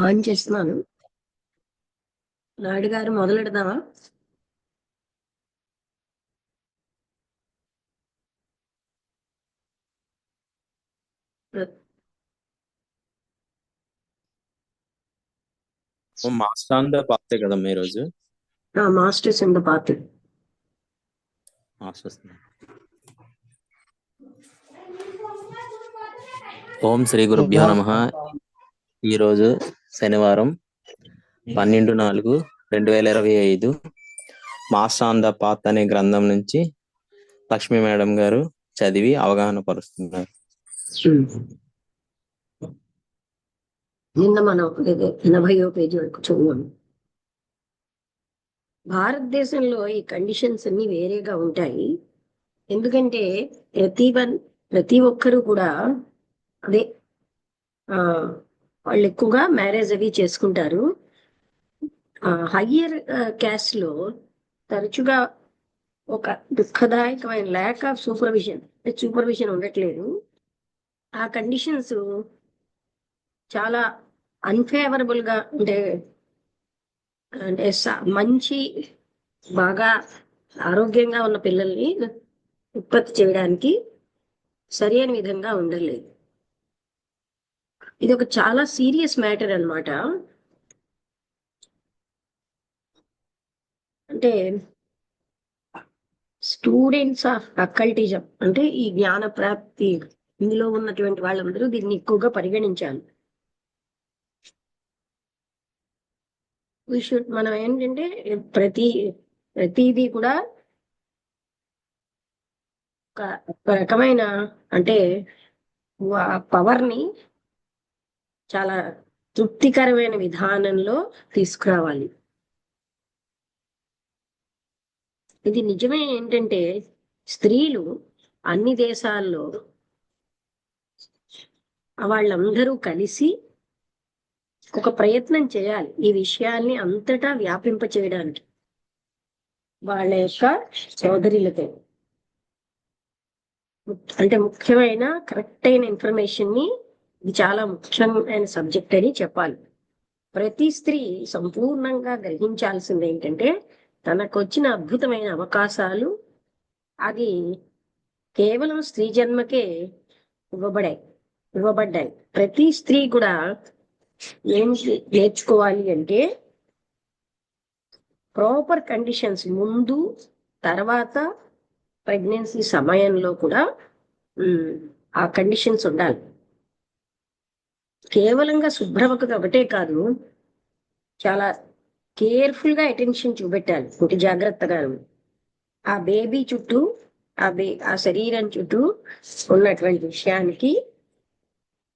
On చేస్తున్నాను. నాయుడు గారు మొదలెడదామా? మాస్టాంద పాతే కదమ్మా ఈరోజు. Masters in the party. ఓం శ్రీ గురుభ్యో నమః. ఈరోజు శనివారం 12/4/2025 మాస్టాంద పాత్ అనే గ్రంథం నుంచి లక్ష్మీ మేడం గారు చదివి అవగాహన పరుస్తున్నారు. నిన్న మనం 80వ పేజీ వరకు చదివాము. భారతదేశంలో ఈ కండిషన్స్ అన్ని వేరేగా ఉంటాయి. ఎందుకంటే ప్రతి ఒక్కరూ కూడా అదే వాళ్ళు ఎక్కువగా మ్యారేజ్ అవి చేసుకుంటారు. హయ్యర్ క్యాస్ట్ లో తరచుగా ఒక దుఃఖదాయకమైన ల్యాక్ ఆఫ్ సూపర్విజన్ ఉండట్లేదు. ఆ కండిషన్స్ చాలా అన్ఫేవరబుల్ గా అంటే మంచి బాగా ఆరోగ్యంగా ఉన్న పిల్లల్ని ఉత్పత్తి చేయడానికి సరి అయిన విధంగా ఉండలేదు. ఇది ఒక చాలా సీరియస్ మ్యాటర్ అన్నమాట. అంటే స్టూడెంట్స్ ఆఫ్ అకల్టిజం అంటే ఈ జ్ఞాన ప్రాప్తి ఇందులో ఉన్నటువంటి వాళ్ళందరూ దీన్ని ఎక్కువగా పరిగణించాలి. మనం ఏంటంటే ప్రతిదీ కూడా ఒక రకమైన అంటే పవర్ ని చాలా తృప్తికరమైన విధానంలో తీసుకురావాలి. ఇది నిజమే ఏంటంటే స్త్రీలు అన్ని దేశాల్లో వాళ్ళందరూ కలిసి ఒక ప్రయత్నం చేయాలి ఈ విషయాల్ని అంతటా వ్యాపింప చేయడానికి వాళ్ళ యొక్క సోదరులతో. అంటే ముఖ్యమైన కరెక్ట్ అయిన ఇన్ఫర్మేషన్ ని ఇది చాలా ముఖ్యమైన సబ్జెక్ట్ అని చెప్పాలి. ప్రతి స్త్రీ సంపూర్ణంగా గ్రహించాల్సింది ఏంటంటే తనకు వచ్చిన అద్భుతమైన అవకాశాలు అది కేవలం స్త్రీ జన్మకే ఇవ్వబడ్డాయి. ప్రతి స్త్రీ కూడా ఏం నేర్చుకోవాలి అంటే ప్రాపర్ కండిషన్స్ ముందు తర్వాత ప్రెగ్నెన్సీ సమయంలో కూడా ఆ కండిషన్స్ ఉండాలి. కేవలంగా శుభ్రవకత ఒకటే కాదు, చాలా కేర్ఫుల్ గా అటెన్షన్ చూపెట్టాలి. ఒకటి జాగ్రత్తగా ఆ బేబీ చుట్టూ ఆ శరీరం చుట్టూ ఉన్నటువంటి విషయానికి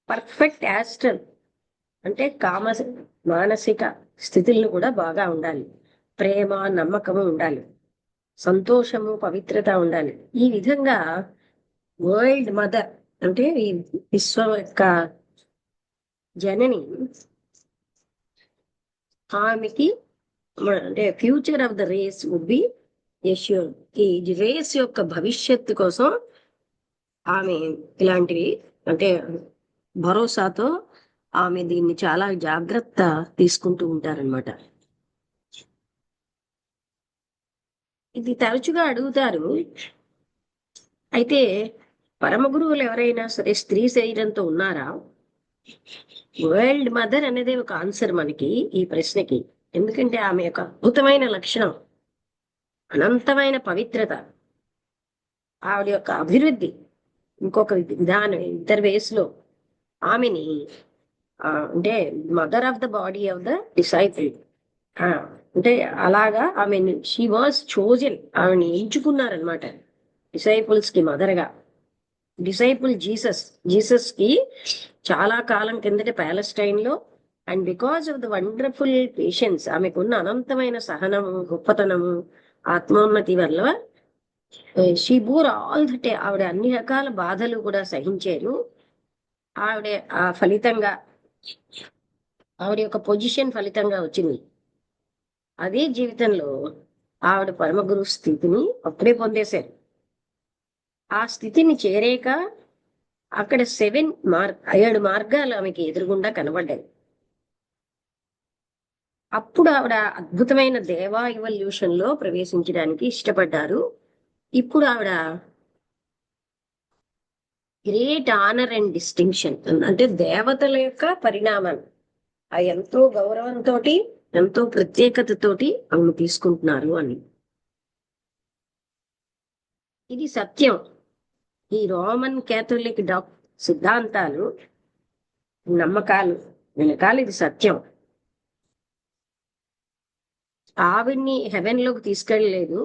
పర్ఫెక్ట్ యాస్ట్రల్ అంటే మానసిక స్థితులను కూడా బాగా ఉండాలి. ప్రేమ నమ్మకము ఉండాలి, సంతోషము పవిత్రత ఉండాలి. ఈ విధంగా వరల్డ్ మదర్ అంటే ఈ విశ్వం యొక్క జనని ఆమెకి అంటే future of the race would be assure. ఈ రేస్ యొక్క భవిష్యత్తు కోసం ఆమె ఇలాంటివి అంటే భరోసాతో ఆమె దీన్ని చాలా జాగ్రత్త తీసుకుంటూ ఉంటారనమాట. ఇది తరచుగా అడుగుతారు. అయితే పరమ గురువులు ఎవరైనా సరే స్త్రీ శరీరంతో ఉన్నారా? వరల్డ్ మదర్ అనేది ఒక ఆన్సర్ మనకి ఈ ప్రశ్నకి. ఎందుకంటే ఆమె యొక్క అద్భుతమైన లక్షణం అనంతమైన పవిత్రత, ఆవిడ యొక్క అభివృద్ధి ఇంకొక విధానం ఇద్దరు వేస్లో ఆమెని అంటే mother of the body of the disciple అంటే అలాగా ఆమె షీ వాజ్ చోజన్, ఆమెని ఎంచుకున్నారనమాట డిసైపుల్స్ కి మదర్గా. డిసైపుల్ జీసస్ కి చాలా కాలం కిందట ప్యాలెస్టైన్ లో and because of the wonderful patience ఆమెకున్న అనంతమైన సహనము గొప్పతనము ఆత్మోన్నతి వల్ల షీ బోర్ ఆల్ దట్. ఆవిడ అన్ని రకాల బాధలు కూడా సహించారు. ఆవిడ ఆ ఫలితంగా ఆవిడ యొక్క పొజిషన్ ఫలితంగా వచ్చింది. అదే జీవితంలో ఆవిడ పరమగురు స్థితిని అప్పుడే పొందేశారు. ఆ స్థితిని చేరేక అక్కడ 7 మార్గాలు ఆమెకి ఎదురుగుండా కనబడ్డాయి. అప్పుడు ఆవిడ అద్భుతమైన దేవా ఎవల్యూషన్ లో ప్రవేశించడానికి ఇష్టపడ్డారు. ఇప్పుడు ఆవిడ గ్రేట్ ఆనర్ అండ్ డిస్టింక్షన్ అంటే దేవతల యొక్క పరిణామం ఆ ఎంతో గౌరవంతో ఎంతో ప్రత్యేకతతోటి ఆమె తీసుకుంటున్నారు అని. ఇది సత్యం. ఈ రోమన్ కేథలిక్ సిద్ధాంతాలు నమ్మకాలు వెనకాల ఇది సత్యం. ఆవిడ్ని హెవెన్ లోకి తీసుకెళ్ళలేదు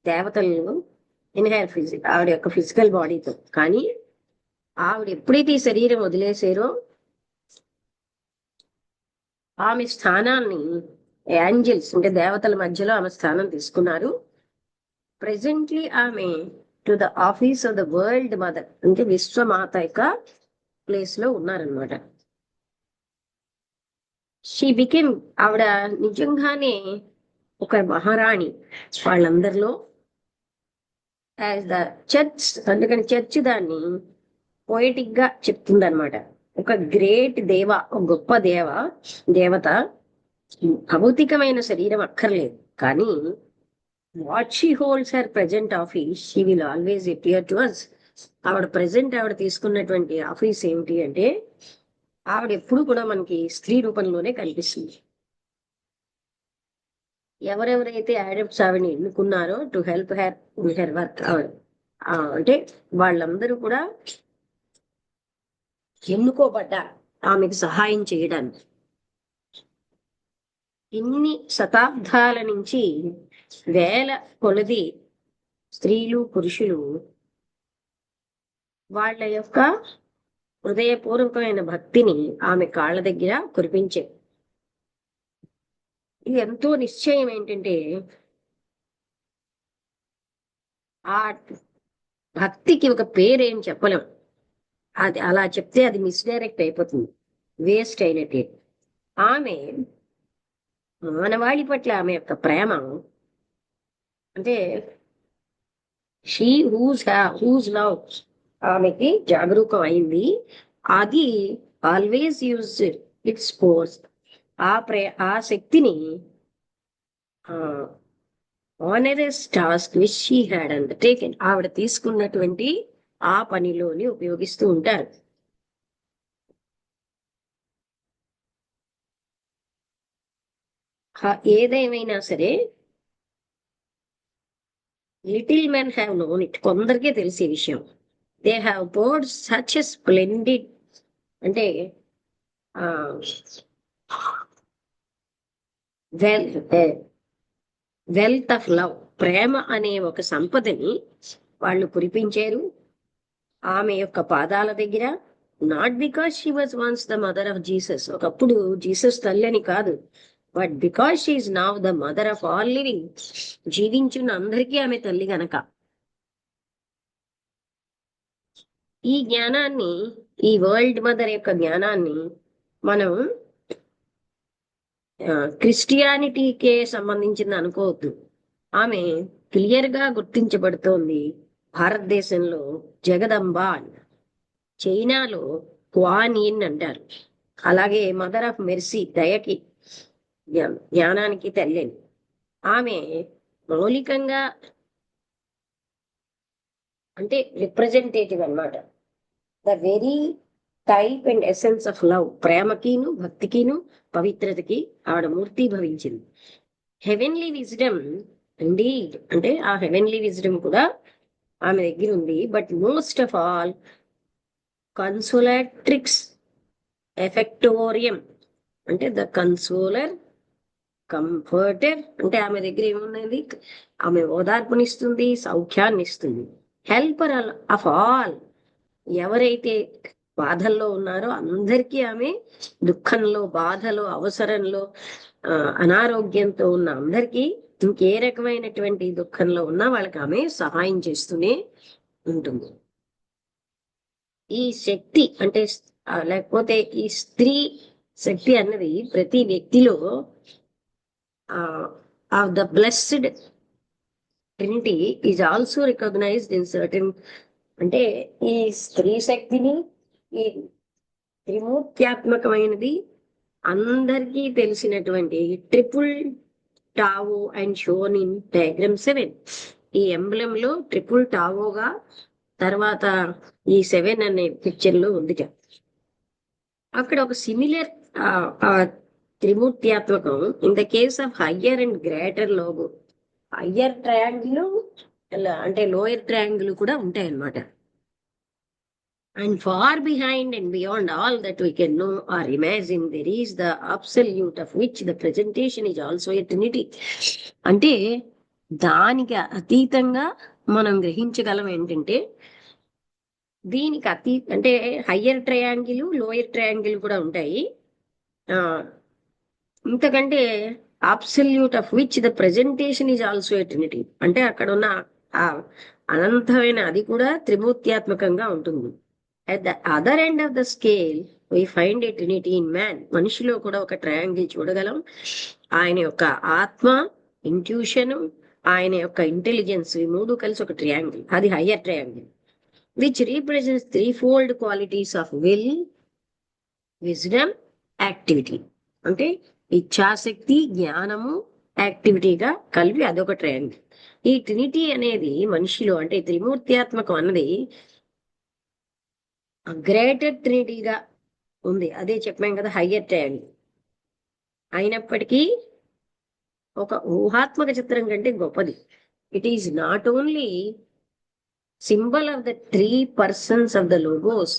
దేవతలను ఆవిడ యొక్క ఫిజికల్ బాడీతో. కానీ ఆవిడ ఎప్పుడైతే ఈ శరీరం వదిలేసారో ఆమె స్థానాన్ని ఏంజల్స్ అంటే దేవతల మధ్యలో ఆమె స్థానం తీసుకున్నారు. ప్రెసెంట్లీ ఆమె to the office of the world mother అంటే విశ్వమాత యొక్క ప్లేస్ లో ఉన్నారనమాట. షీ బికెమ్ ఆవిడ నిజంగానే ఒక మహారాణి వాళ్ళందరిలో. యాజ్ ద చర్చ్ అందుకని చర్చ్ దాన్ని పోయిటిక్ గా చెప్తుంది అనమాట. ఒక గ్రేట్ దేవ, ఒక గొప్ప దేవత భౌతికమైన శరీరం అక్కర్లేదు. కానీ what she holds her present office she will always appear to us. ఆవిడ తీసుకున్నటువంటి ఆఫీస్ ఏమిటి అంటే ఆవిడ ఎప్పుడు కూడా మనకి స్త్రీ రూపంలోనే కనిపిస్తుంది. ఎవరెవరైతే యాడప్ట్స్ ఆవిడని ఎన్నుకున్నారో టు హెల్ప్ హెర్ వర్క్ అంటే వాళ్ళందరూ కూడా ఎన్నుకోబడ్డ ఆమెకు సహాయం చేయడానికి. ఇన్ని శతాబ్దాల నుంచి వేల కొలది స్త్రీలు పురుషులు వాళ్ళ యొక్క హృదయపూర్వకమైన భక్తిని ఆమె కాళ్ళ దగ్గర కురిపించే. ఇది ఎంతో నిశ్చయం ఏంటంటే ఆ భక్తికి ఒక పేరేం చెప్పలేం. అది అలా చెప్తే అది మిస్డైరెక్ట్ అయిపోతుంది, వేస్ట్ అయినట్టే. ఆమె మానవాళి పట్ల ఆమె యొక్క ప్రేమ అంటే షీ హూజ్ లవ్ ఆమెకి జాగరూకం అయింది. అది ఆల్వేస్ యూజ్ ఇట్స్ ఫోర్స్ ఆ శక్తిని onerous task which she had undertaken ఆవిడ తీసుకున్నటువంటి ఆ పనిలోని ఉపయోగిస్తూ ఉంటారు. ఏదేమైనా సరే little men have known it, కొందరికే తెలిసే విషయం. They have poured such a splendid అంటే వెల్త్ ఆఫ్ లవ్ ప్రేమ అనే ఒక సంపదని వాళ్ళు కురిపించారు ఆమె యొక్క పాదాల దగ్గర. Not because she was once the mother of Jesus, ఒకప్పుడు జీసస్ తల్లి అని కాదు, but because she is now the mother of all living, జీవించున్న అందరికీ ఆమె తల్లి గనక. ఈ జ్ఞానాన్ని, ఈ వరల్డ్ మదర్ యొక్క జ్ఞానాన్ని మనం క్రిస్టియానిటీకే సంబంధించింది అనుకోవద్దు. ఆమె క్లియర్ గా గుర్తించబడుతోంది భారతదేశంలో జగదంబ, చైనాలో క్వాన్ ఇన్ అంటారు, అలాగే మదర్ ఆఫ్ మెర్సీ దయకి జ్ఞానానికి తల్లిని. ఆమె మౌలికంగా అంటే రిప్రజెంటేటివ్ అన్నమాట. The very type and essence of love, ప్రేమకిను భక్తికిను పవిత్రతకి ఆవిడ మూర్తి భవించింది. హెవెన్లీ విజ్డమ్ ఇండీడ్ అంటే ఆ హెవెన్లీ విజ్డమ్ కూడా ఆమె దగ్గర ఉంది. బట్ మోస్ట్ ఆఫ్ ఆల్ కన్సోలాట్రిక్స్ ఎఫెక్టోరియం అంటే ద కన్సోలర్ కంఫర్టర్ అంటే ఆమె దగ్గర ఏమున్నది, ఆమె ఓదార్పునిస్తుంది, సౌఖ్యాన్ని ఇస్తుంది. హెల్పర్ ఆఫ్ ఆల్, ఎవరైతే బాధల్లో ఉన్నారో అందరికీ ఆమె, దుఃఖంలో బాధలో అవసరంలో అనారోగ్యంతో ఉన్న అందరికీ, ఇంకే రకమైనటువంటి దుఃఖంలో ఉన్నా వాళ్ళకి ఆమె సహాయం చేస్తూనే ఉంటుంది. ఈ శక్తి అంటే లేకపోతే ఈ స్త్రీ శక్తి అన్నది ప్రతి వ్యక్తిలో the blessed trinity is also recognised in certain అంటే ఈ స్త్రీ శక్తిని, ఈ త్రిమూర్త్యాత్మకమైనది అందరికీ తెలిసినటువంటి triple tau and shown in diagram 7. ఈ ఎంబ్లెమ్ లో ట్రిపుల్ టావోగా తర్వాత ఈ 7 అనే పిక్చర్ లో ఉంది. అక్కడ ఒక సిమిలర్ త్రిమూర్త్యాత్మకం in the case of higher and greater logo. Higher triangle అంటే లోయర్ ట్రయాంగిల్ కూడా ఉంటాయి అన్నమాట. And far behind and beyond all that we can know or imagine, there is the absolute of which the presentation is also a trinity. అంటే దానికి అతీతంగా మనం గ్రహించగలం ఏంటంటే, దీనికి అంటే హయ్యర్ ట్రయాంగిల్ లోయర్ ట్రయాంగిల్ కూడా ఉంటాయి. ఇంతకంటే absolute of which the presentation is also a trinity. అంటే అక్కడ ఉన్న ఆ అనంతమైన అది కూడా త్రిమూర్త్యాత్మకంగా ఉంటుంది. At the other end of the scale we find a trinity in man. మనిషిలో కూడా ఒక ట్రయాంగిల్ చూడగలం. ఆయన యొక్క ఆత్మ, ఇంట్యూషన్, ఆయన యొక్క ఇంటెలిజెన్స్, ఈ మూడు కలిసి ఒక ట్రయాంగిల్, అది higher triangle, which represents threefold qualities of will, wisdom, activity. అంటే ఇచ్ఛాశక్తి, జ్ఞానము, యాక్టివిటీగా కలిపి అదొక ట్రయాంగిల్. ఈ ట్రినిటీ అనేది మనిషిలో అంటే త్రిమూర్త్యాత్మకం అన్నది గ్రేటర్ ట్రినిటీగా ఉంది. అదే చెప్పాం కదా, హయ్యర్ ట్రయాంగిల్. అయినప్పటికీ ఒక ఊహాత్మక చిత్రం కంటే గొప్పది. It is not only symbol of the 3 persons of the logos.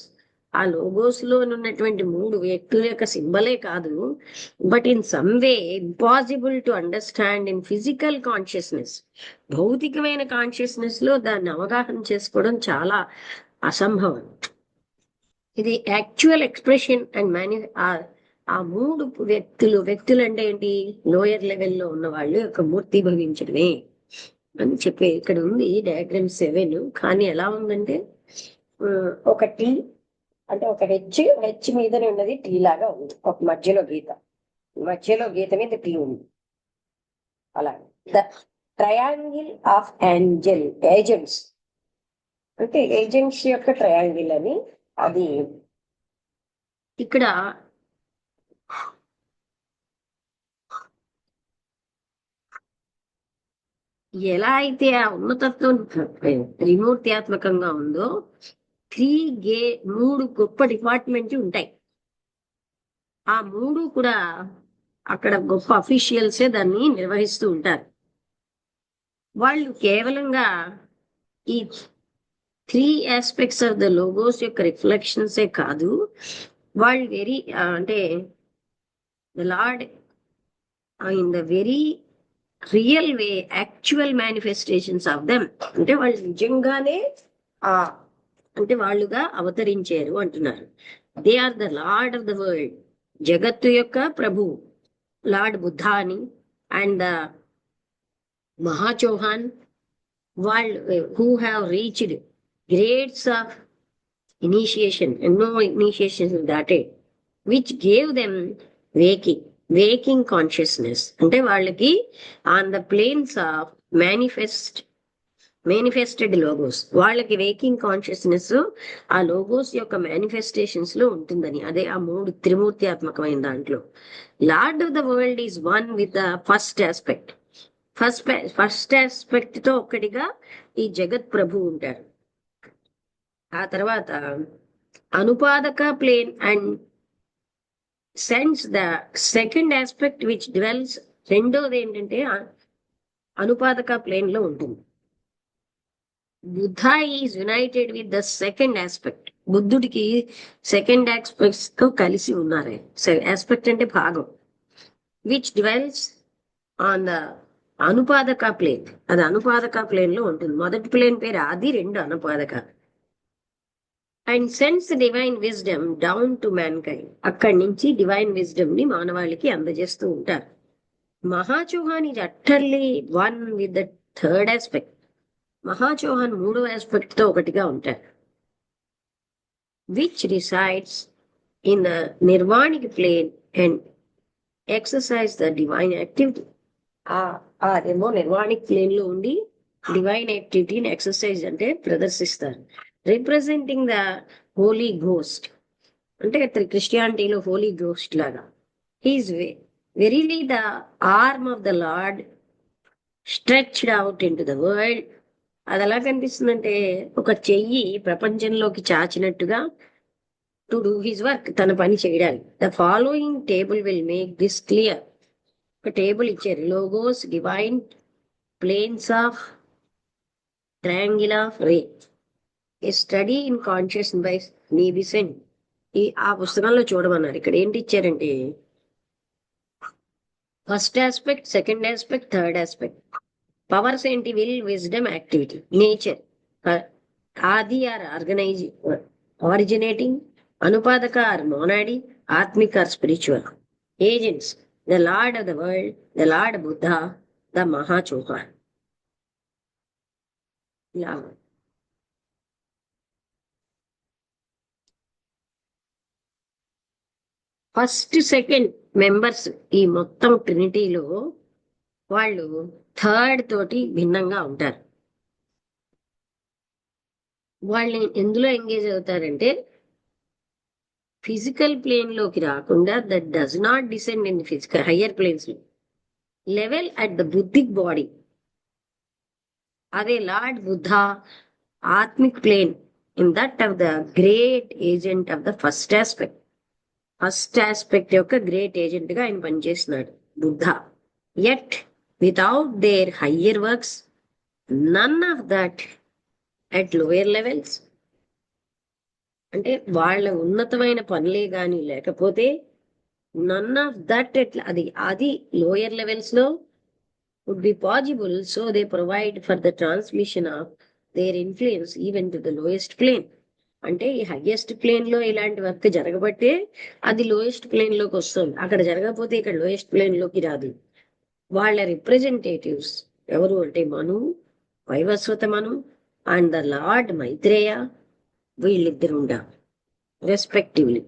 ఆ లోగోస్ లో ఉన్నటువంటి 3 వ్యక్తుల యొక్క సింబలే కాదు, but in some way impossible to understand in physical consciousness. భౌతికమైన కాన్షియస్నెస్ లో దాన్ని అవగాహన చేసుకోవడం చాలా అసంభవం. ఇది యాక్చువల్ ఎక్స్ప్రెషన్ అండ్ ఆ 3 వ్యక్తులు అంటే ఏంటి, లోయర్ లెవెల్లో ఉన్న వాళ్ళు యొక్క మూర్తి భవించడమే అని చెప్పే ఇక్కడ ఉంది డయాగ్రామ్ 7. కానీ ఎలా ఉందంటే, ఒక టీ అంటే ఒక హెచ్ మీదనే ఉన్నది టీ లాగా ఉంది. ఒక మధ్యలో గీత మీద టీ ఉంది. అలా ద ట్రయాంగిల్ ఆఫ్ ఏజెంట్స్ అంటే ఏజెంట్స్ యొక్క ట్రయాంగిల్ అని అది ఇక్కడ ఎలా అయితే ఆ ఉన్నతత్వం త్రిమూర్త్యాత్మకంగా ఉందో, 3 గొప్ప డిపార్ట్మెంట్లు ఉంటాయి. ఆ 3 కూడా అక్కడ గొప్ప అఫీషియల్సే దాన్ని నిర్వహిస్తూ ఉంటారు. వాళ్ళు కేవలంగా ఈ 3 ఆస్పెక్ట్స్ ఆఫ్ ద లోగోస్ యొక్క రిఫ్లెక్షన్సే కాదు, వాళ్ళు అంటే the Lord in the very real way actual manifestations of them. అంటే వాళ్ళు నిజంగానే అంటే వాళ్ళుగా అవతరించారు అంటున్నారు. They are the lord of the world. జగత్తు యొక్క ప్రభు లార్డ్ బుద్ధ అని, అండ్ ద మహాచౌహాన్, వాళ్ళు who have reached grades of initiation, ఎన్నో ఇనిషియేషన్స్ దాటెడ్, which gave them waking consciousness. అంటే వాళ్ళకి on the planes of manifested logos, వాళ్ళకి వేకింగ్ కాన్షియస్నెస్ ఆ లోగోస్ యొక్క మేనిఫెస్టేషన్స్ లో ఉంటుందని. అదే ఆ 3 త్రిమూర్త్యాత్మకమైన దాంట్లో lord of the world is one with the first aspect. First aspect తో ఒక్కటిగా ఈ జగత్ ప్రభు ఉంటారు. ఆ తర్వాత Anupadaka plane and sends the second aspect which dwells. రెండోది ఏంటంటే అనుపాదక ప్లేన్ లో ఉంటుంది. Buddha is united with the second aspect. బుద్ధుడికి సెకండ్ ఆస్పెక్ట్స్ తో కలిసి ఉన్నారు. ఆస్పెక్ట్ అంటే భాగం. Which dwells on the Anupadaka plane. అది అనుపాదక ప్లేన్ లో ఉంటుంది. మొదటి ప్లేన్ పేరు Adi, 2 Anupadaka. And sends divine wisdom down to mankind. అక్కడి నుంచి డివైన్ విజ్డమ్ ని మానవాళికి అందజేస్తూ ఉంటారు. Mahachohan is utterly one with the third aspect. Mahachohan 3వ ఆస్పెక్ట్ తో ఒకటిగా ఉంటారు. Which resides in the nirvanic plane and exercise the divine activity. అదేమో నిర్వాణిక్ ప్లేన్ లో ఉండి డివైన్ యాక్టివిటీని ఎక్సర్సైజ్ అంటే ప్రదర్శిస్తారు. Representing the holy ghost. అంటే క్రిస్టియానిటీలో హోలీ గోస్ట్ లాగా. Is verily the arm of the lord stretched out in to the world. అది ఎలా కనిపిస్తుందంటే ఒక చెయ్యి ప్రపంచంలోకి చాచినట్టుగా టు డూ హిజ్ వర్క్, తన పని చేయడానికి. The following table will make this clear. ఒక టేబుల్ ఇచ్చారు. Logos divine planes of triangle of ray, a study in conscious by Annie Besant. ఆ పుస్తకంలో చూడమన్నారు. ఇక్కడ ఏంటి ఇచ్చారంటే first aspect, second aspect, third aspect. Powers ఏంటి? Will, wisdom, activity. Nature, Adi or organise, originating, Anupadaka or monadic, Atmic or spiritual. Agents, the lord of the world, the lord Buddha, the Mahachohan. ఇలా first second members ఈ మొత్తం ట్రినిటీలో వాళ్ళు థర్డ్ తోటి భిన్నంగా ఉంటారు. వాళ్ళు ఎందులో ఎంగేజ్ అవుతారంటే ఫిజికల్ ప్లేన్ లోకి రాకుండా, that does not descend in physical higher planes level at the buddhic body. అదే lord Buddha Atmic plane in that of the great agent of the first aspect. First aspect యొక్క great agent గా ఆయన పనిచేస్తున్నాడు Buddha. Yet without their higher works, none of that at lower levels. అంటే వాళ్ళ ఉన్నతమైన పనులే గాని లేకపోతే నన్ ఆఫ్ దట్ ఎట్లా అది లోయర్ లెవెల్స్ లో would be possible. So they provide for the transmission of their influence even to the lowest plane. అంటే ఈ హైయెస్ట్ ప్లేన్ లో ఇలాంటి వర్క్ జరగబట్టే అది లోయెస్ట్ ప్లేన్ లోకి వస్తుంది. అక్కడ జరగకపోతే ఇక్కడ లోయెస్ట్ ప్లేన్ లోకి రాదు. వాళ్ళ రిప్రజెంటేటివ్స్ ఎవరు అంటే Manu, Vaivasvata Manu and the lord Maitreya, వీళ్ళిద్దరు ఉండాలి రెస్పెక్టివ్లీ.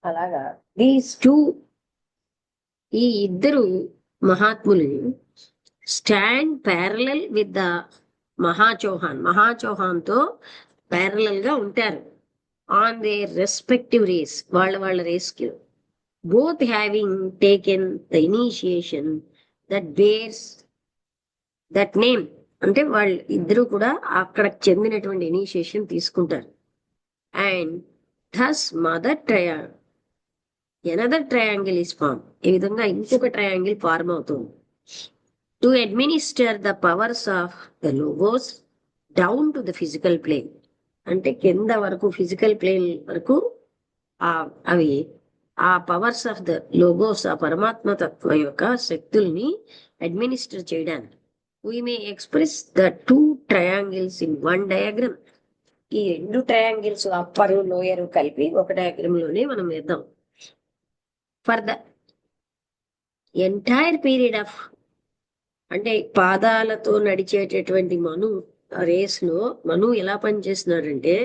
అలాగా దీస్ టూ, ఈ ఇద్దరు మహాత్ములు stand parallel with the Mahachohan. Mahachohan తో ప్యారలల్ గా ఉంటారు ఆన్ దేర్ రెస్పెక్టివ్ రేస్, వాళ్ళ రేస్ కి. Both having taken the initiation that bears that name. అంటే వాళ్ళు ఇద్దరు కూడా అక్కడ చెందినటువంటి ఇనిషియేషన్ తీసుకుంటారు. And thus mother triangle, another triangle is form. ఈ విధంగా ఇంకొక ట్రయాంగిల్ ఫార్మ్ అవుతుంది. To administer the powers of the logos down to the physical plane. అంటే కింద వరకు ఫిజికల్ ప్లేన్ వరకు అవి ఆ పవర్స్ ఆఫ్ ద లోగోస్, ఆ పరమాత్మ తత్వం యొక్క శక్తుల్ని అడ్మినిస్టర్ చేయడానికి. We may express the two triangles in one diagram. ఈ రెండు ట్రయాంగిల్స్ అప్పరు లోయరు కలిపి ఒక డయాగ్రమ్ లోనే మనం వేద్దాం. For the entire period of, అంటే పాదాలతో నడిచేటటువంటి మను రేస్ లో మను ఎలా పనిచేస్తున్నాడంటే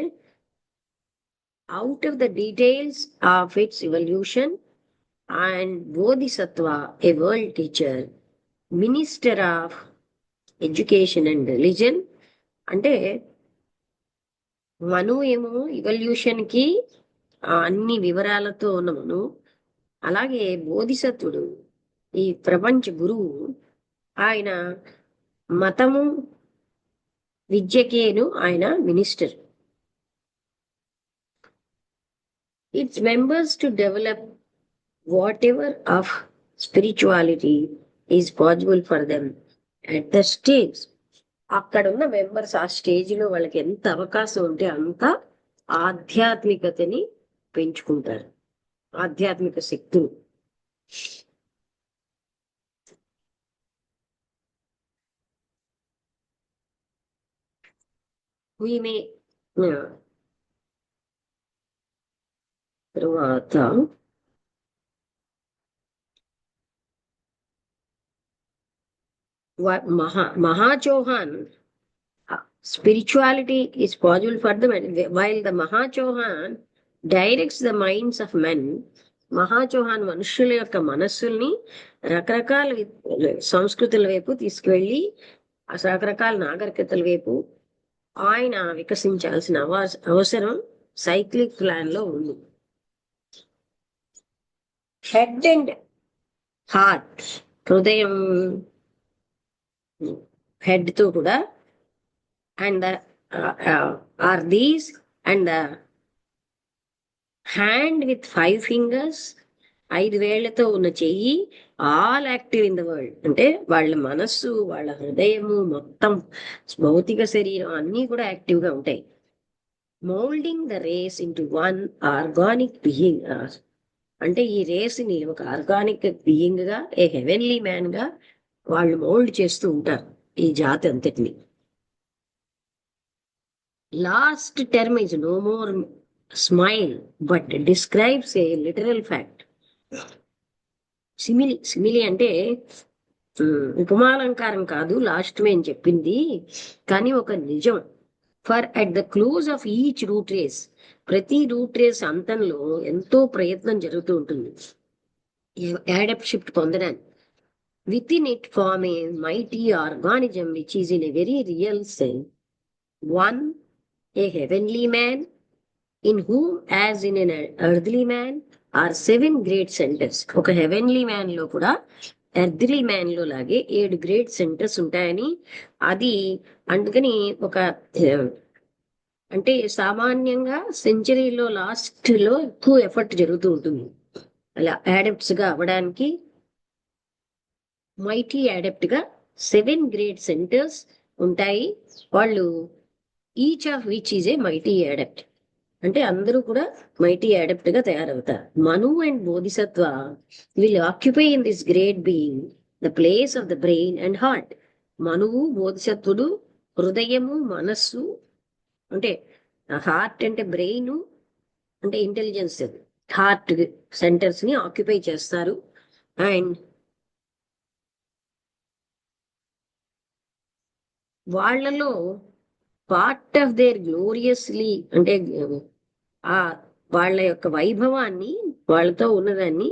out of the details of its evolution and Bodhisattva, a world teacher, minister of education and religion. అంటే మను ఏమో ఇవల్యూషన్ కి అన్ని వివరాలతో ఉన్న మను, అలాగే బోధిసత్వుడు ఈ ప్రపంచ గురువు, ఆయన మతము విద్యకేను ఆయన minister. Its members to develop what ever of spirituality is possible for them at the stage. అక్కడ ఉన్న మెంబర్స్ ఆ స్టేజ్ లో వాళ్ళకి ఎంత అవకాశం ఉంటే అంత ఆధ్యాత్మికతని పెంచుకుంటారు, ఆధ్యాత్మిక శక్తులు. ఈమె తరువాత Mahachohan spirituality is possible for them, and while the Mahachohan directs the minds of men. Mahachohan మనుషుల యొక్క మనస్సుల్ని రకరకాల సంస్కృతుల వైపు తీసుకువెళ్ళి రకరకాల నాగరికతల వైపు ఆయన వికసించాల్సిన అవసరం సైక్లిక్ ప్లాన్ లో ఉంది. హెడ్ అండ్ హార్ట్, హృదయం హెడ్ తో కూడా, and the are these and the hand with 5 fingers, 5 వేళ్లతో ఉన్న చెయ్యి, all active in the world. అంటే వాళ్ళ మనస్సు, వాళ్ళ హృదయము, మొత్తం భౌతిక శరీరం అన్నీ కూడా యాక్టివ్ గా ఉంటాయి. Moulding the race into one organic being, అంటే ఈ రేస్ ని ఒక ఆర్గానిక్ బీయింగ్ గా, ఏ హెవెన్లీ మ్యాన్ గా వాళ్ళు మౌల్డ్ చేస్తూ ఉంటారు ఈ జాతి అంతటిని. Last term is no more simile but describes a literal fact. Simile అంటే ఉపమాలంకారం కాదు లాస్ట్ మేము చెప్పింది, కానీ ఒక నిజం. For at the close of each root race, ప్రతి రూట్ రేస్ అంతంలో ఎంతో ప్రయత్నం జరుగుతూ ఉంటుంది యాడప్ట్ షిఫ్ట్ పొందడానికి. Within it form a mighty organism which is in a very real sense one, a heavenly man, in whom as in an earthly man are 7 great centers. ఒక heavenly man లో కూడా earthly man లో లాగే 7 great centres ఉంటాయని, అది అందుకని ఒక అంటే సామాన్యంగా సెంచరీలో లాస్ట్ లో ఎక్కువ ఎఫర్ట్ జరుగుతూ ఉంటుంది అలా యాడప్ట్స్ గా అవ్వడానికి. మైటీ యాడప్ట్ గా 7 గ్రేట్ సెంటర్స్ ఉంటాయి. వాళ్ళు each of which is a mighty adept, అంటే అందరూ కూడా మైటీ అడాప్ట్ గా తయారవుతారు. Manu and Bodhisattva will occupy in this great being the place of the brain and heart. మనువు, బోధిసత్వుడు హృదయము, మనస్సు, అంటే హార్ట్ అంటే బ్రెయిన్, అంటే ఇంటెలిజెన్స్, హార్ట్ సెంటర్స్ ని ఆక్యుపై చేస్తారు. అండ్ వాళ్లలో పార్ట్ ఆఫ్ దేర్ గ్లోరియస్లీ, అంటే ఆ వాళ్ళ యొక్క వైభవాన్ని, వాళ్ళతో ఉన్నదాన్ని,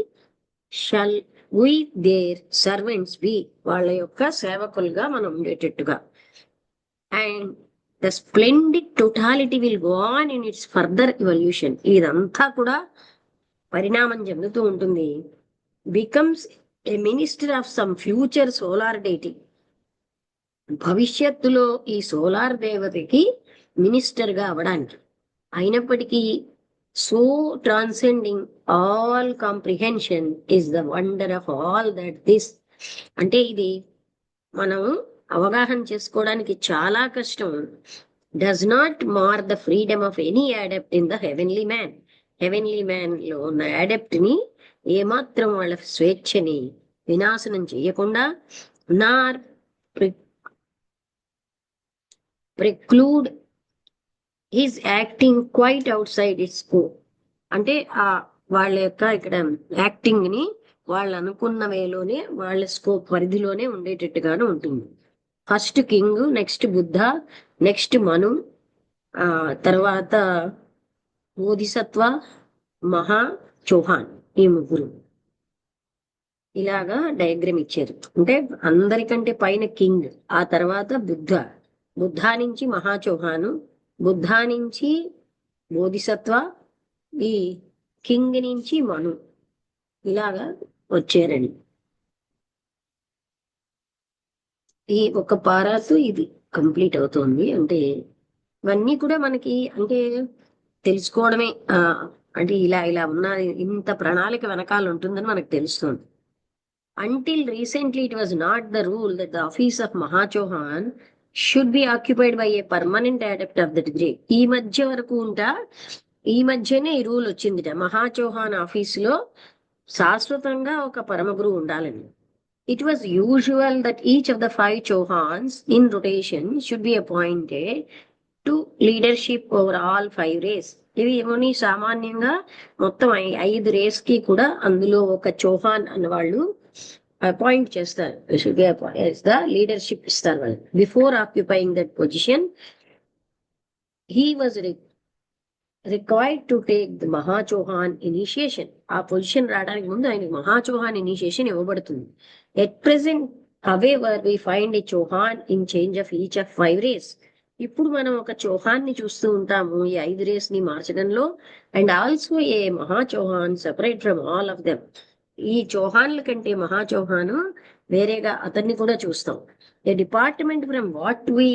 shall we their servants be, వాళ్ళ యొక్క సేవకులుగా మనం ఉండేటట్టుగా. And the splendid totality will go on in its further evolution. ఇదంతా కూడా పరిణామం చెందుతూ ఉంటుంది. Becomes a minister of some future solar deity, భవిష్యత్తులో ఈ సోలార్ దేవతకి మినిస్టర్ గా అవడానికి. అయినప్పటికీ so transcending all comprehension is the wonder of all that this, అంటే ఇది మనం అవగాహన చేసుకోవడానికి చాలా కష్టం. Does not mar the freedom of any adept in the heavenly man. Heavenly man లో ఉన్న అడాప్ట్ ని ఏమాత్రం వాళ్ళ స్వేచ్ఛని వినాశనం చేయకుండా, నార్ preclude his acting quite outside its scope. అంటే ఆ వాళ్ళ యొక్క ఇక్కడ యాక్టింగ్ ని వాళ్ళు అనుకున్న వేలోనే, వాళ్ళ స్కోప్ పరిధిలోనే ఉండేటట్టుగానే ఉంటుంది. First king, next Buddha, next Manu, తర్వాత బోధిసత్వ, మహా, చౌహాన్, ఈ ముగ్గురు. ఇలాగా డయాగ్రామ్ ఇచ్చారు. అంటే అందరికంటే పైన కింగ్, ఆ తర్వాత బుద్ధ, బుద్ధా నుంచి మహా చౌహాను, బుద్ధా నుంచి బోధిసత్వ, ఈ కింగ్ నుంచి మను, ఇలాగా వచ్చారని. ఈ ఒక పారాతో ఇది కంప్లీట్ అవుతుంది. అంటే ఇవన్నీ కూడా మనకి అంటే తెలుసుకోవడమే, అంటే ఇలా ఇలా ఉన్న ఇంత ప్రణాళిక వెనకాల ఉంటుందని మనకు తెలుస్తుంది. Until recently, it was not the rule that the office of Mahachauhan should be occupied by a permanent adept of that grade. ఈ మధ్య వరకు ఈ మధ్యనే ఈ రూల్ వచ్చిందిట, మహాచౌహాన్ ఆఫీస్ లో శాశ్వతంగా ఒక పరమగురు ఉండాలని. It was usual that each of the 5 Chauhans in rotation should be appointed to leadership over all 5 rays. ఇవి ఏమోని సామాన్యంగా మొత్తం 5 రేస్ కి కూడా అందులో ఒక చౌహాన్ అన్న వాళ్ళు అపాయింట్ చేస్తారు, ద లీడర్షిప్ ఇస్తారు వాళ్ళు. Before occupying that position he was required to take the Mahachohan initiation. ఆ పొజిషన్ రావడానికి ముందు ఆయనకు మహాచౌహాన్ ఇనిషియేషన్ ఇవ్వబడుతుంది. At present however we find a Chauhan in change of each of 5 rays. ఇప్పుడు మనం ఒక చౌహాన్ని చూస్తూ ఉంటాము ఈ 5 రేస్ ని మార్చడంలో. And also a Mahachohan separate from all of them. ఈ చౌహాన్ల కంటే మహా చౌహాను వేరేగా అతన్ని కూడా చూస్తాం. A department from what we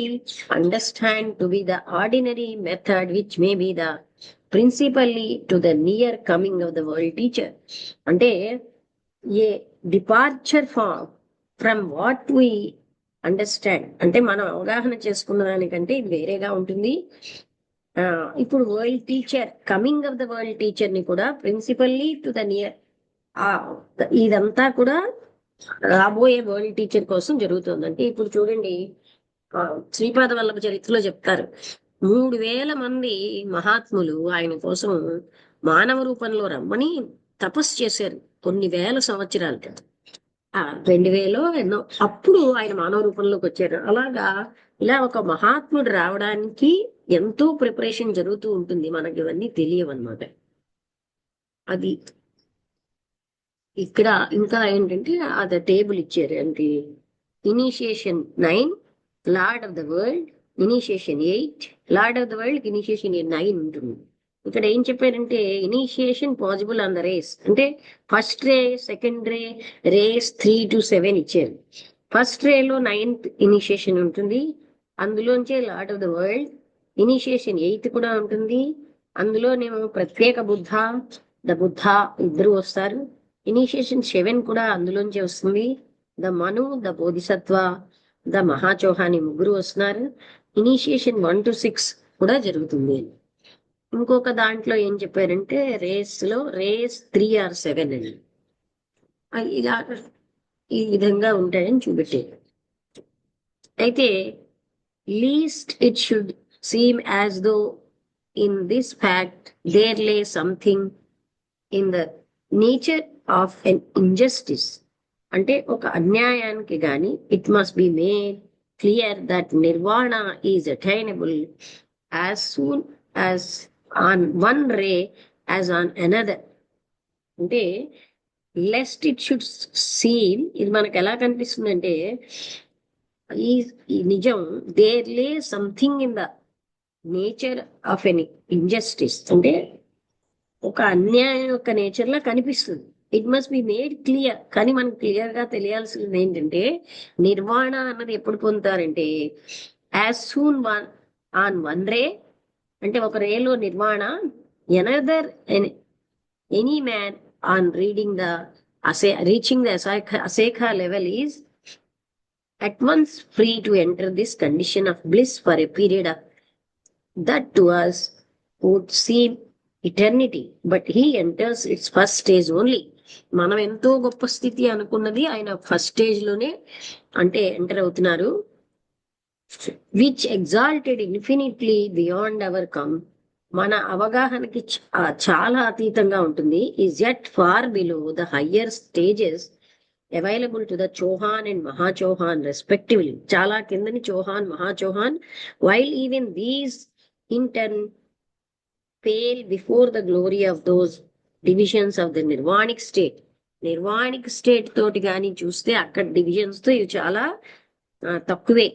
understand to be the ordinary method which may be the principally to the near coming of the world teacher. అంటే a departure from what we understand అంటే మనం అవగాహన చేసుకున్న దానికంటే ఇది వేరేగా ఉంటుంది. ఇప్పుడు world teacher, coming of the world teacher ని కూడా ప్రిన్సిపల్లీ టు ద నియర్, ఇదంతా కూడా రాబోయే వరల్డ్ టీచర్ కోసం జరుగుతుంది. అంటే ఇప్పుడు చూడండి, శ్రీపాద వల్లభ చరిత్రలో చెప్తారు 3000 మంది మహాత్ములు ఆయన కోసం మానవ రూపంలో రమ్మని తపస్సు చేశారు కొన్ని వేల సంవత్సరాలు. 2000 ఎన్నో అప్పుడు ఆయన మానవ రూపంలోకి వచ్చారు. అలాగా ఇలా ఒక మహాత్ముడు రావడానికి ఎంతో ప్రిపరేషన్ జరుగుతూ ఉంటుంది. మనకి ఇవన్నీ తెలియవన్నమాట. అది ఇక్కడ ఇంకా ఏంటంటే అది టేబుల్ ఇచ్చారు. అంటే initiation 9 lord of the world, initiation 8 lord of the world, initiation 9 ఉంటుంది. ఇక్కడ ఏం చెప్పారంటే initiation possible on the race, అంటే first ray, second ray, rays 3 to 7 ఇచ్చారు. ఫస్ట్ రేలో 9th ఇనిషియేషన్ ఉంటుంది, అందులోంచే lord of the world. Initiation 8 కూడా ఉంటుంది, అందులోనేమో ప్రత్యేక బుద్ధ, ద బుద్ధ ఇద్దరు వస్తారు. ఇనిషియేషన్ 7 కూడా అందులోంచే వస్తుంది, the Manu, the Bodhisattva, the మహాచౌహాని ముగ్గురు వస్తున్నారు. ఇనిషియేషన్ 1 to 6 కూడా జరుగుతుంది. ఇంకొక దాంట్లో ఏం చెప్పారంటే రేస్ 3 or 7 అని ఇలా ఈ విధంగా ఉంటాయని చూపెట్టారు. అయితే least it should seem as though in this fact there lie something in the nature of an injustice. అంటే ఒక అన్యాయానికి గాని it must be made clear that nirvana is attainable as soon as on one ray as on another. అంటే lest it should seam, ఇది మనకు ఎలా కనిపిస్తుంది అంటే ఈ నిజం there lie something in the nature of an injustice, అంటే ఒక అన్యాయం యొక్క నేచర్ లా కనిపిస్తుంది. It must be made clear, కానీ మనకు క్లియర్ గా తెలియాల్సింది ఏంటంటే నిర్వాణ అన్నది ఎప్పుడు పొందుతారంటే as soon on one ray, అంటే ఒక రేలో nirvana, another any man on reading the reaching the Asekha level is at once free to enter this condition of bliss for a period of that to us would seem eternity, but he enters its first stage only. మనం ఎంతో గొప్ప స్థితి అనుకున్నది ఆయన first stage లోనే అంటే enter అవుతున్నారు. Which exalted infinitely beyond our ken, మన అవగాహనకి చాలా అతీతంగా ఉంటుంది. Is yet far below the higher stages available to the Chauhan and Mahachauhan respectively. చాలా కిందని Chohan, Mahachohan, while even these in turn pale before the glory of those divisions of the nirvanic state. Nirvanic state తోటి కానీ చూస్తే అక్కడ divisions తో ఇవి చాలా తక్కువే.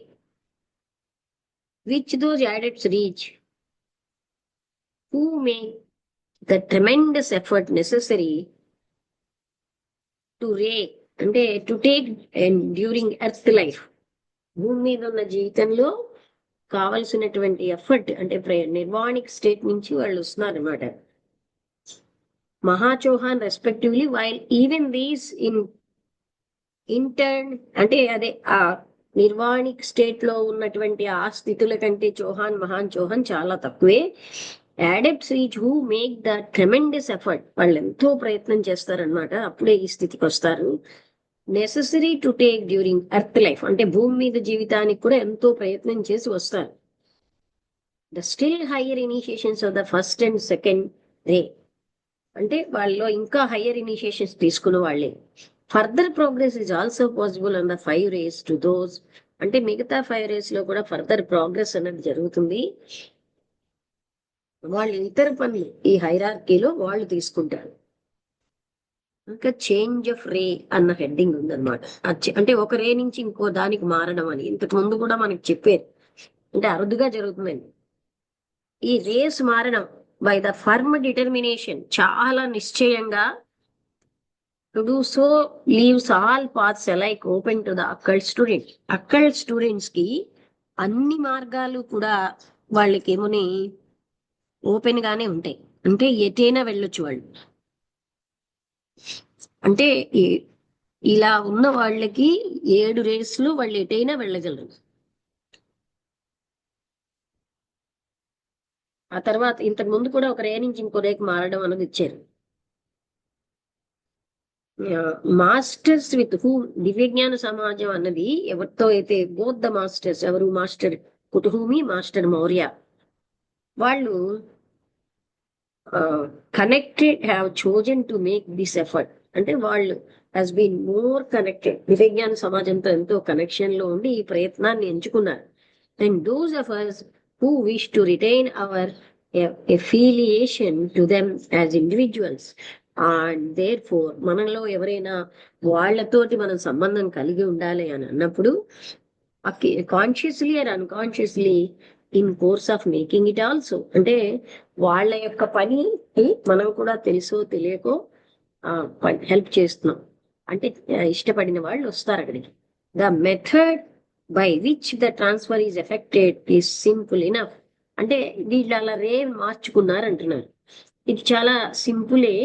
which those adepts reach who make the tremendous effort necessary to rake, అంటే to take during earth life, భూమి మీద ఉన్న జీవితంలో కావలసినటువంటి ఎఫర్ట్, అంటే నిర్వాణిక్ స్టేట్ నుంచి వాళ్ళు వస్తున్నారు అనమాట. Mahachohan respectively while even these intern, అంటే అదే ఆ నిర్వాణిక్ స్టేట్ లో ఉన్నటువంటి ఆ స్థితుల కంటే చౌహాన్, మహాన్ చౌహాన్ చాలా తక్కువే. adepts reach who make the tremendous effort, వాళ్ళు ఎంతో ప్రయత్నం చేస్తారనమాట, అప్పుడే ఈ స్థితికి వస్తారు. Necessary to take during earth life, అంటే భూమి మీద జీవితానికి కూడా ఎంతో ప్రయత్నం చేసి వస్తారు. The still higher initiations of the first and second రే, అంటే వాళ్ళలో ఇంకా హయ్యర్ ఇనిషియేషన్స్ తీసుకున్న వాళ్ళే. Further progress is also possible on the 5 rays to those, అంటే మిగతా 5 rays లో కూడా ఫర్దర్ ప్రోగ్రెస్ అనేది జరుగుతుంది. వాళ్ళు ఇతర పనులు ఈ హైరార్కీలో వాళ్ళు తీసుకుంటారు. ఇంకా చేంజ్ ఆఫ్ రే అన్న హెడ్డింగ్ ఉందన్నమాట. అంటే ఒక రే నుంచి ఇంకో దానికి మారడం అని ఇంతకు ముందు కూడా మనకి చెప్పారు. అంటే అరుదుగా జరుగుతుందండి. ఈ రేస్ మారడం బై ద ఫర్మ్ డిటర్మినేషన్, చాలా నిశ్చయంగా, to do so leaves all paths alike open to the occult student. Occult students కి అన్ని మార్గాలు కూడా వాళ్ళకి ఏమోని ఓపెన్ గానే ఉంటాయి. అంటే ఎటైనా వెళ్ళొచ్చు వాళ్ళు. అంటే ఇలా ఉన్న వాళ్ళకి 7 రేసులు వాళ్ళు ఎటైనా వెళ్ళగలరు. ఆ తర్వాత ఇంతకు ముందు కూడా ఒక రే నుంచి ఇంకో రేకి మారడం అనేది ఇచ్చారు. మాస్టర్స్ విత్ హూ, దివ్యజ్ఞాన సమాజం అన్నది ఎవరితో అయితే, బోత్ ద మాస్టర్స్, ఎవరు మాస్టర్ కుటుహూమి, మాస్టర్ మౌర్య, వాళ్ళు connected, have chosen to make this effort. అంటే వాళ్ళు హాస్ బీన్ మోర్ కనెక్టెడ్, దివ్యజ్ఞాన సమాజంతో ఎంతో కనెక్షన్ లో ఉండి ఈ ప్రయత్నాన్ని ఎంచుకున్నారు. And those of us who wish to retain our affiliation to them as individuals, and therefore, మనలో ఎవరైనా వాళ్ళతోటి మనం సంబంధం కలిగి ఉండాలి అని అన్నప్పుడు, consciously or unconsciously, in course of making it also, అంటే వాళ్ళ యొక్క పని మనం కూడా తెలుసో తెలియకో హెల్ప్ చేస్తున్నాం. అంటే ఇష్టపడిన వాళ్ళు వస్తారు అక్కడికి. The method by which the transfer is affected is simple enough. అంటే వీళ్ళు అలా రే మార్చుకున్నారు అంటున్నారు. ఇది చాలా సింపులే,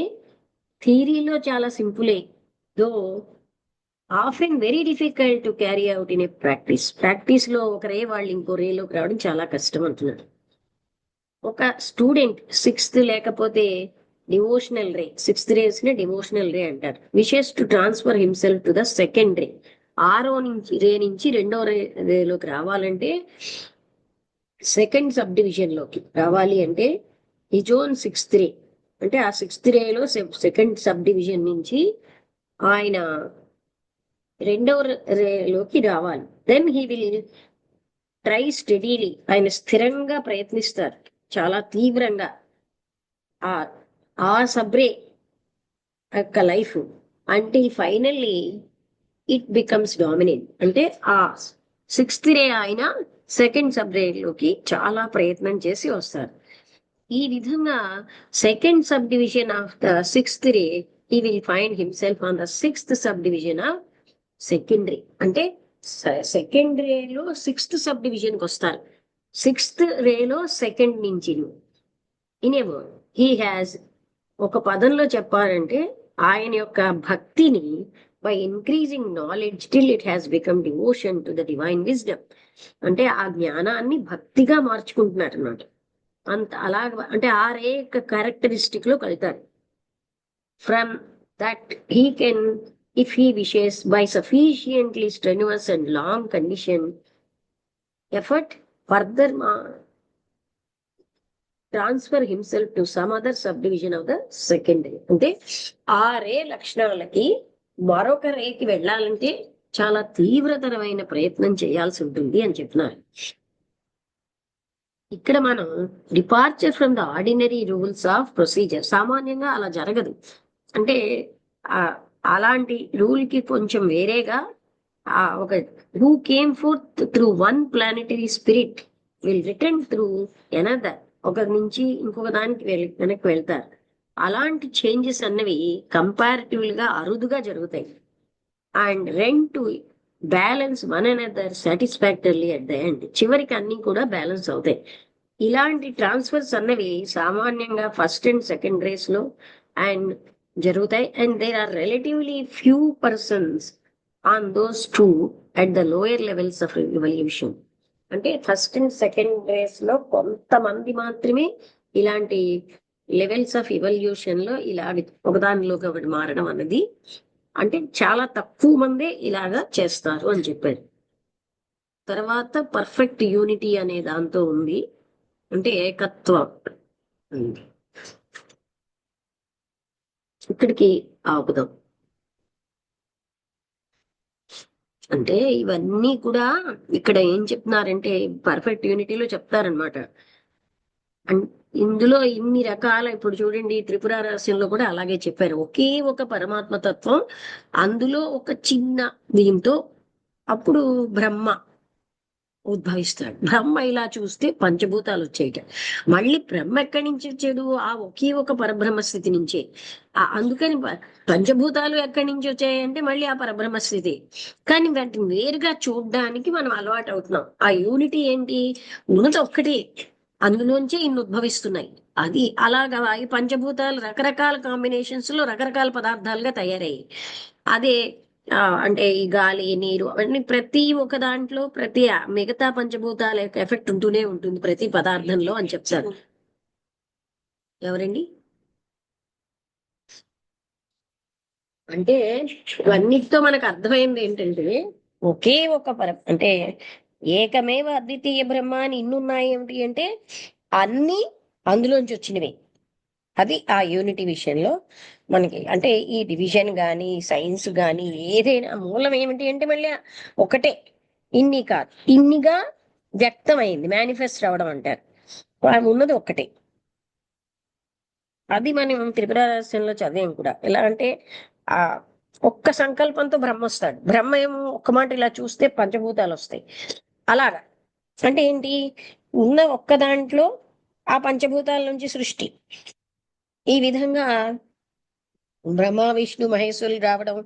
థియరీలో చాలా సింపులే, though often very difficult to carry out in a practice. Practice లో ఒక రే వాళ్ళు ఇంకో రేలోకి రావడం చాలా కష్టం అంటున్నారు. ఒక స్టూడెంట్ 6th లేకపోతే డివోషనల్ రే, 6th రేస్ ని డివోషనల్ రే అంటారు. Wishes to transfer himself to the second రే, 6వ రే నుంచి 2వ రేలోకి రావాలంటే, సెకండ్ సబ్ డివిజన్ లోకి రావాలి అంటే, హిజ్ ఓన్ 6th రే, అంటే ఆ 6th రేలో సెకండ్ సబ్ డివిజన్ నుంచి ఆయన 2వ రేలోకి రావాలి. Then he will try steadily, ఆయన స్థిరంగా ప్రయత్నిస్తారు చాలా తీవ్రంగా ఆ ఆ సబ్రే యొక్క లైఫ్, అంటే ఫైనల్లీ ఇట్ బికమ్స్ డామినెంట్. అంటే ఆ 6th రే ఆయన సెకండ్ సబ్ రేలోకి చాలా ప్రయత్నం చేసి వస్తారు. ఈ విధంగా second sub division of the 6th ray, he will find himself on the 6th sub division of second రే. అంటే సెకండ్ రేలో 6th సబ్ డివిజన్ కి వస్తారు, 6th రేలో సెకండ్ నుంచి. In a word, he has, ఒక పదంలో చెప్పాలంటే ఆయన యొక్క భక్తిని, by increasing knowledge till it has become devotion to the divine wisdom, అంటే ఆ జ్ఞానాన్ని భక్తిగా మార్చుకుంటున్నారు అన్నమాట. అంత అలాగ, అంటే ఆ రే యొక్క క్యారెక్టరిస్టిక్ లో కలుగుతారు. From that he can, if he wishes, by sufficiently strenuous and long condition effort, further transfer himself to some other subdivision of the second ray. అంటే ఆ రే లక్షణాలకి మరొక రేకి వెళ్ళాలంటే చాలా తీవ్రతరమైన ప్రయత్నం చేయాల్సి ఉంటుంది అని చెప్తున్నారు. ఇక్కడ మనం departure from the ordinary rules of procedure, సామాన్యంగా అలా జరగదు. అంటే అలాంటి రూల్ కి కొంచెం వేరేగా, ఒక who came fourth through one planetary spirit will return through another, ఒక నుంచి ఇంకొక దానికి వెనక్కి వెళ్తారు. అలాంటి చేంజెస్ అన్నవి కంపారిటివ్ గా అరుదుగా జరుగుతాయి. And rent to balance one another satisfactorily at the end, చివరికి అన్ని కూడా బ్యాలెన్స్ అవుతాయి. ఇలాంటి ట్రాన్స్ఫర్స్ అన్నవి సామాన్యంగా ఫస్ట్ అండ్ సెకండ్ రేస్ లో అండ్ జరుగుతాయి. And there are relatively few persons on those two at the lower levels of evolution. అంటే ఫస్ట్ అండ్ సెకండ్ రేస్ లో కొంతమంది మాత్రమే ఇలాంటి లెవెల్స్ ఆఫ్ ఎవల్యూషన్ లో ఇలా ఒకదానిలోకి ఒకటి మారడం అన్నది, అంటే చాలా తక్కువ మందే ఇలాగా చేస్తారు అని చెప్పారు. తర్వాత పర్ఫెక్ట్ యూనిటీ అనే దాంతో ఉంది, అంటే ఏకత్వం ఉంది. ఇక్కడికి ఆపుదాం. అంటే ఇవన్నీ కూడా ఇక్కడ ఏం చెప్తున్నారంటే పర్ఫెక్ట్ యూనిటీలో చెప్తారనమాట. ఇందులో ఇన్ని రకాల, ఇప్పుడు చూడండి త్రిపుర రహస్యంలో కూడా అలాగే చెప్పారు, ఒకే ఒక పరమాత్మ తత్వం, అందులో ఒక చిన్న దీంతో, అప్పుడు బ్రహ్మ ఉద్భవిస్తాడు. బ్రహ్మ ఇలా చూస్తే పంచభూతాలు వచ్చేయట. మళ్ళీ బ్రహ్మ ఎక్కడి నుంచి వచ్చాడు? ఆ ఒకే ఒక పరబ్రహ్మ స్థితి నుంచే. అందుకని పంచభూతాలు ఎక్కడి నుంచి వచ్చాయంటే మళ్ళీ ఆ పరబ్రహ్మ స్థితి. కానీ వాటిని వేరుగా చూడడానికి మనం అలవాటు అవుతున్నాం. ఆ యూనిటీ ఏంటి? ఉన్నది ఒక్కటే, అందులోంచే ఇన్ని ఉద్భవిస్తున్నాయి. అది అలాగా ఈ పంచభూతాలు రకరకాల కాంబినేషన్స్ లో రకరకాల పదార్థాలుగా తయారయ్యాయి. అదే అంటే ఈ గాలి, నీరు అవన్నీ ప్రతి ఒక్క దాంట్లో ప్రతి మిగతా పంచభూతాల యొక్క ఎఫెక్ట్ ఉంటూనే ఉంటుంది ప్రతి పదార్థంలో అని చెప్తారు. ఎవరండి? అంటే ఇవన్నిటితో మనకు అర్థమైంది ఏంటంటే ఒకే ఒక అంటే ఏకమేవ అద్వితీయ బ్రహ్మ అని ఇన్నున్నాయి ఏమిటి అంటే అన్ని అందులోంచి వచ్చినవి. అది ఆ యూనిటీ విషయంలో మనకి అంటే ఈ డివిజన్ కానీ సైన్స్ కానీ ఏదైనా మూలం ఏమిటి అంటే మళ్ళీ ఒకటే. ఇన్ని కాదు, ఇన్నిగా వ్యక్తమైంది, మేనిఫెస్ట్ అవడం అంటారు. ఉన్నది ఒక్కటే. అది మనం త్రిపుర రహస్యంలో చదివాం కూడా. ఎలా అంటే ఆ ఒక్క సంకల్పంతో బ్రహ్మ వస్తాడు. బ్రహ్మ ఏమో ఒక్క మాట ఇలా చూస్తే పంచభూతాలు వస్తాయి. అలాగా అంటే ఏంటి? ఉన్న ఒక్క దాంట్లో ఆ పంచభూతాల నుంచి సృష్టి. ఈ విధంగా బ్రహ్మ విష్ణు మహేశ్వరులు రావడం,